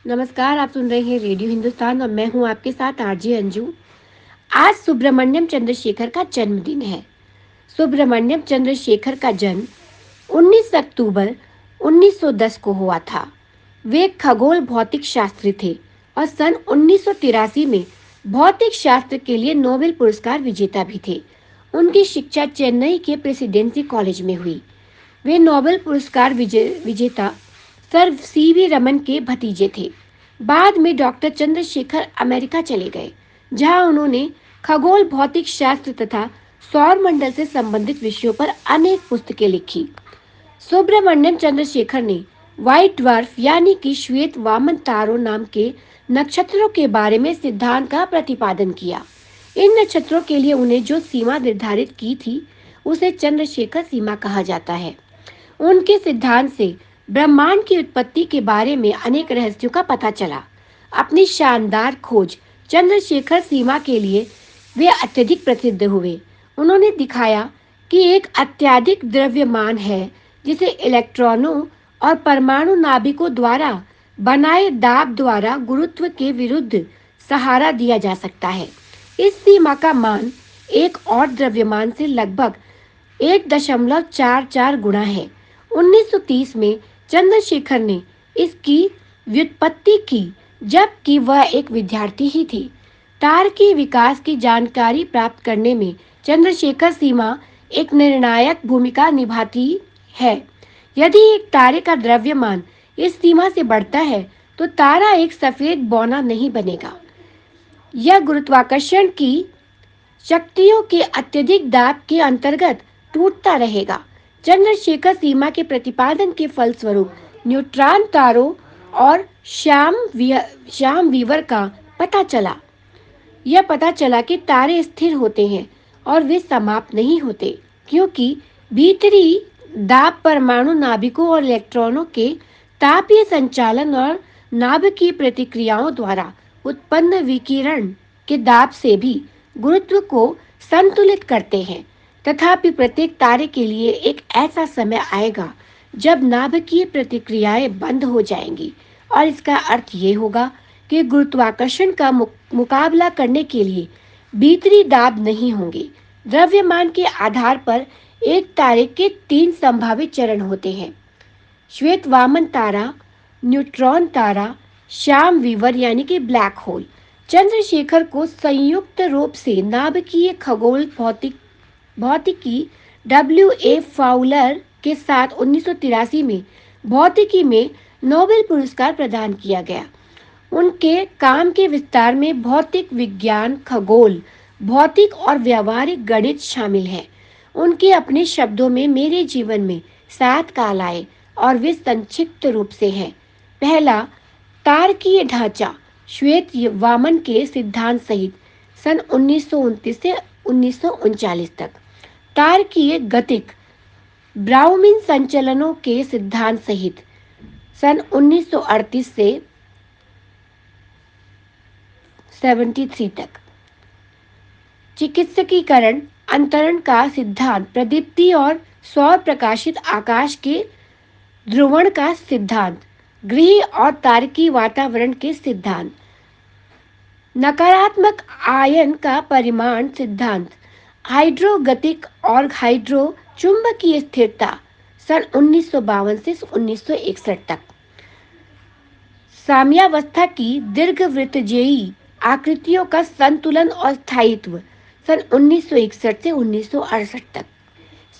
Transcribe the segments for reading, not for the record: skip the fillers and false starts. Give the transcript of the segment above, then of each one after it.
नमस्कार, आप सुन रहे हैं रेडियो हिंदुस्तान और मैं हूं आपके साथ आरजे अंजू। आज सुब्रमण्यम चंद्रशेखर का जन्मदिन है। सुब्रमण्यम चंद्रशेखर का जन्म 19 अक्टूबर 1910 को हुआ था। वे एक खगोल भौतिक शास्त्री थे और सन 1983 में भौतिक शास्त्र के लिए नोबेल पुरस्कार विजेता भी थे। उनकी शिक्षा चेन्नई के प्रेसिडेंसी कॉलेज में हुई। वे नोबेल पुरस्कार विजेता सर सीवी रमन के भतीजे थे। बाद में डॉक्टर चंद्रशेखर अमेरिका चले गए, जहां उन्होंने खगोल भौतिक शास्त्र तथा सौर मंडल से संबंधित विषयों पर अनेक पुस्तकें लिखी। सुब्रमण्यम चंद्रशेखर ने व्हाइट ड्वार्फ यानी कि श्वेत वामन तारों नाम के नक्षत्रों के बारे में सिद्धांत का प्रतिपादन किया। इन नक्षत्रों के लिए उन्हें जो सीमा निर्धारित की थी, उसे चंद्रशेखर सीमा कहा जाता है। उनके सिद्धांत से ब्रह्मांड की उत्पत्ति के बारे में अनेक रहस्यों का पता चला। अपनी शानदार खोज चंद्रशेखर सीमा के लिए वे अत्यधिक प्रसिद्ध हुए। उन्होंने दिखाया कि एक अत्यधिक द्रव्यमान है जिसे इलेक्ट्रॉनों और परमाणु नाभिकों द्वारा बनाए दाब द्वारा गुरुत्व के विरुद्ध सहारा दिया जा सकता है। इस सीमा का मान एक और द्रव्यमान से लगभग 1.44 गुना है। 1930 में चंद्रशेखर ने इसकी व्युत्पत्ति की, जबकि वह एक विद्यार्थी ही थी। तारकीय विकास की जानकारी प्राप्त करने में चंद्रशेखर सीमा एक निर्णायक भूमिका निभाती है। यदि एक तारे का द्रव्यमान इस सीमा से बढ़ता है तो तारा एक सफेद बौना नहीं बनेगा। यह गुरुत्वाकर्षण की शक्तियों के अत्यधिक दाब के अंतर्गत टूटता रहेगा। चंद्रशेखर सीमा के प्रतिपादन के फलस्वरूप न्यूट्रॉन तारों और श्याम वीवर का पता चला। यह पता चला कि तारे स्थिर होते हैं और वे समाप्त नहीं होते, क्योंकि भीतरी दाब परमाणु नाभिकों और इलेक्ट्रॉनों के तापीय संचालन और नाभिकीय प्रतिक्रियाओं द्वारा उत्पन्न विकिरण के दाब से भी गुरुत्व को संतुलित करते हैं। तथापि प्रत्येक तारे के लिए एक ऐसा समय आएगा जब नाभिकीय प्रतिक्रियाएं बंद हो जाएंगी और इसका अर्थ ये होगा कि गुरुत्वाकर्षण का मुकाबला करने के लिए भीतरी दाब नहीं होंगे। द्रव्यमान के आधार पर एक तारे के 3 संभावित चरण होते हैं: श्वेत वामन तारा, न्यूट्रॉन तारा, श्याम वीवर यानी कि ब्लैक होल। चंद्रशेखर को संयुक्त रूप से नाभिकीय खगोल भौतिकी W.A. फाउलर के साथ 1983 में भौतिकी में नोबेल पुरस्कार प्रदान किया गया। उनके काम के विस्तार में भौतिक विज्ञान, खगोल, भौतिक और व्यावहारिक गणित शामिल है। उनके अपने शब्दों में मेरे जीवन में 7 काल आए और वे संक्षिप्त रूप से हैं। पहला, तारकीय ढांचा श्वेत वामन के सिद्धांत सहित सन 1929 से 1939 तक। तारकीय गतिक ब्राउमिन संचलनों के सिद्धांत सहित सन 1938 से 73 तक। चिकित्सकीकरण अंतरण का सिद्धांत, प्रदीप्ति और सौर प्रकाशित आकाश के ध्रुवण का सिद्धांत, गृह और तारकीय वातावरण के सिद्धांत, नकारात्मक आयन का परिमाण सिद्धांत, हाइड्रोगतिक और हाइड्रो चुंबकीय स्थिरता सन 1952 से 1961 तक। साम्यावस्था की दीर्घवृत्तजीय आकृतियों का संतुलन और स्थायित्व सन 1961 से 1968 तक।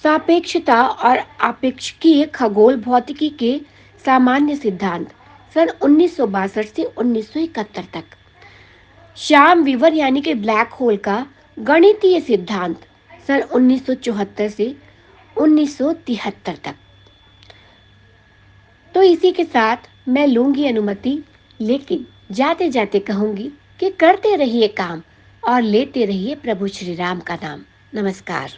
सापेक्षता और आपेक्षिकीय खगोल भौतिकी के सामान्य सिद्धांत सन 1962 से 1971 तक। श्याम वीवर यानी कि ब्लैक होल का गणितीय सिद्धांत सन 1974 से 1973 तक। तो इसी के साथ मैं लूंगी अनुमति, लेकिन जाते जाते कहूंगी कि करते रहिए काम और लेते रहिए प्रभु श्री राम का नाम। नमस्कार।